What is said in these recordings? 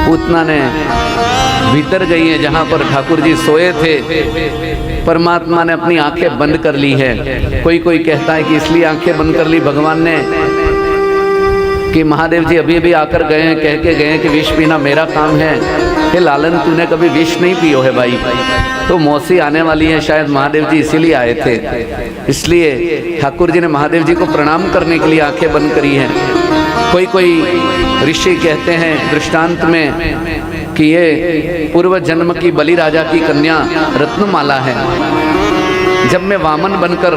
पूतना ने भीतर गई है जहाँ पर ठाकुर जी सोए थे। परमात्मा ने अपनी आंखें बंद कर ली है। कोई कोई कहता है कि इसलिए आंखें बंद कर ली भगवान ने कि महादेव जी अभी अभी आकर गए हैं, कह के गए हैं कि विष पीना मेरा काम है। हे लालन, तूने कभी विष नहीं पियो है भाई। तो मौसी आने वाली है, शायद महादेव जी इसीलिए आए थे। इसलिए ठाकुर जी ने महादेव जी को प्रणाम करने के लिए आंखें बंद करी हैं। कोई कोई ऋषि कहते हैं दृष्टांत में कि ये पूर्व जन्म की बलि राजा की कन्या रत्नमाला है। जब मैं वामन बनकर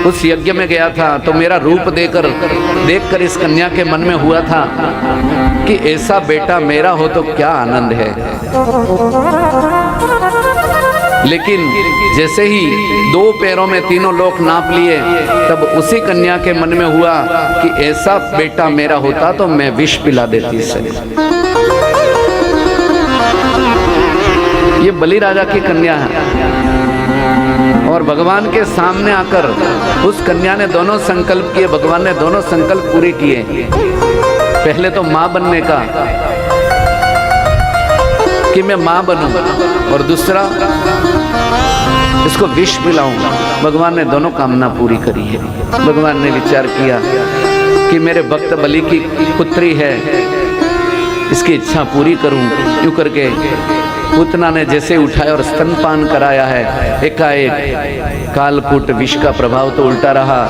उस यज्ञ में गया था तो मेरा रूप देखकर इस कन्या के मन में हुआ था कि ऐसा बेटा मेरा हो तो क्या आनंद है। लेकिन जैसे ही 2 पैरों में तीनों लोक नाप लिए, तब उसी कन्या के मन में हुआ कि ऐसा बेटा मेरा होता तो मैं विष पिला देती इसे। ये बलि राजा की कन्या है और भगवान के सामने आकर उस कन्या ने दोनों संकल्प किए। भगवान ने दोनों संकल्प पूरे किए। पहले तो मां बनने का कि मैं मां बनूं, और दूसरा इसको विष पिलाऊंगा। भगवान ने दोनों कामना पूरी करी है। भगवान ने विचार किया कि मेरे भक्त बलि की पुत्री है, इसकी इच्छा पूरी करूं। यूं करके पूतना ने जैसे उठाया और स्तनपान कराया है, एकाएक कालकूट विष का प्रभाव तो उल्टा रहा।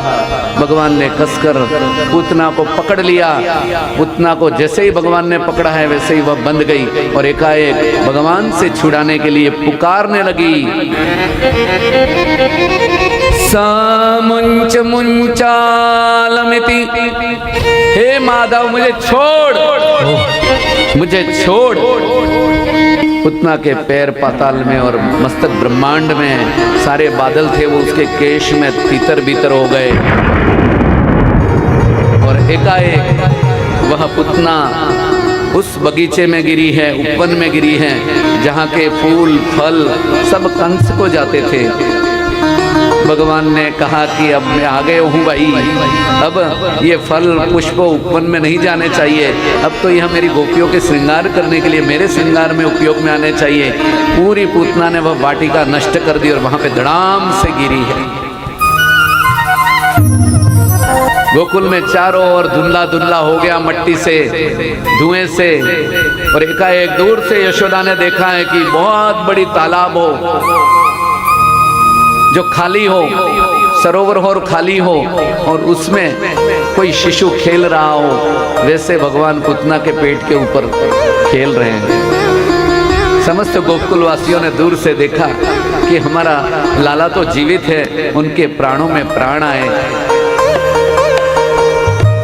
भगवान ने कसकर पूतना को पकड़ लिया। पूतना को जैसे ही भगवान ने पकड़ा है वैसे ही वह बंध गई और एकाएक भगवान से छुड़ाने के लिए पुकारने लगी। सामुंच मुंचालमिति, हे माधव मुझे छोड़, मुझे छोड़। पूतना के पैर पाताल में और मस्तक ब्रह्मांड में सारे बादल थे, वो उसके केश में तीतर बीतर हो गए और एकाएक वह पूतना उस बगीचे में गिरी है, उपवन में गिरी है जहाँ के फूल फल सब कंस को जाते थे। भगवान ने कहा कि अब मैं आ गया हूँ भाई, अब ये फल पुष्प उपवन में नहीं जाने चाहिए, अब तो यह मेरी गोपियों के श्रृंगार करने के लिए मेरे श्रृंगार में उपयोग में आने चाहिए। पूरी पूतना ने वह वाटिका नष्ट कर दी और वहां पे धड़ाम से गिरी है। गोकुल में चारों ओर धुंधला धुंधला हो गया मट्टी से, धुएं से, और एकाएक दूर से यशोदा ने देखा है कि बहुत बड़ी तालाब हो जो खाली हो, सरोवर हो और खाली हो, और उसमें कोई शिशु खेल रहा हो, वैसे भगवान पूतना के पेट के ऊपर खेल रहे हैं। समस्त गोकुल वासियों ने दूर से देखा कि हमारा लाला तो जीवित है, उनके प्राणों में प्राण आए।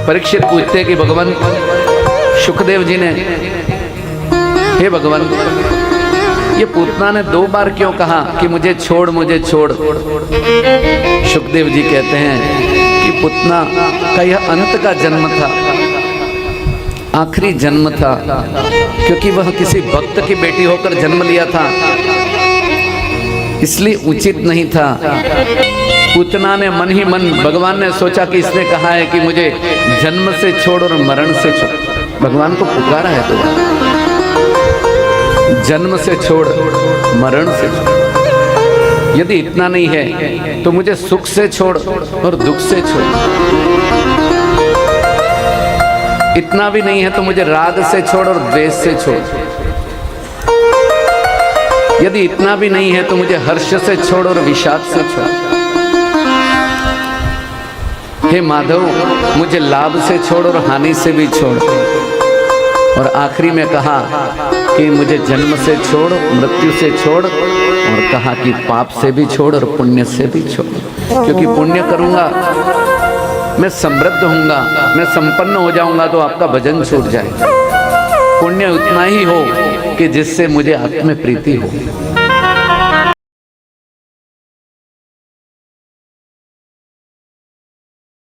परीक्षित पूछते कि भगवान, सुखदेव जी ने, हे भगवान, ये पूतना ने 2 बार क्यों कहा कि मुझे छोड़, मुझे छोड़? सुखदेव जी कहते हैं कि पूतना का यह अंत का जन्म था, आखिरी जन्म था, क्योंकि वह किसी भक्त की बेटी होकर जन्म लिया था, इसलिए उचित नहीं था। पूतना ने मन ही मन, भगवान ने सोचा कि इसने कहा है कि मुझे जन्म से छोड़ और मरण से छोड़। भगवान को पुकारा है तो जन्म से छोड़, मरण से छोड़। यदि इतना नहीं है तो मुझे सुख से छोड़ और दुख से छोड़। इतना भी नहीं है तो मुझे राग से छोड़ और द्वेष से छोड़। यदि इतना भी नहीं है तो मुझे हर्ष से छोड़ और विषाद से छोड़। हे माधव, मुझे लाभ से छोड़ और हानि से भी छोड़। और आखिरी में कहा कि मुझे जन्म से छोड़, मृत्यु से छोड़, और कहा कि पाप से भी छोड़ और पुण्य से भी छोड़, क्योंकि पुण्य करूंगा मैं समृद्ध होऊंगा, मैं संपन्न हो जाऊंगा तो आपका भजन छूट जाएगा। पुण्य उतना ही हो कि जिससे मुझे आत्म प्रीति हो।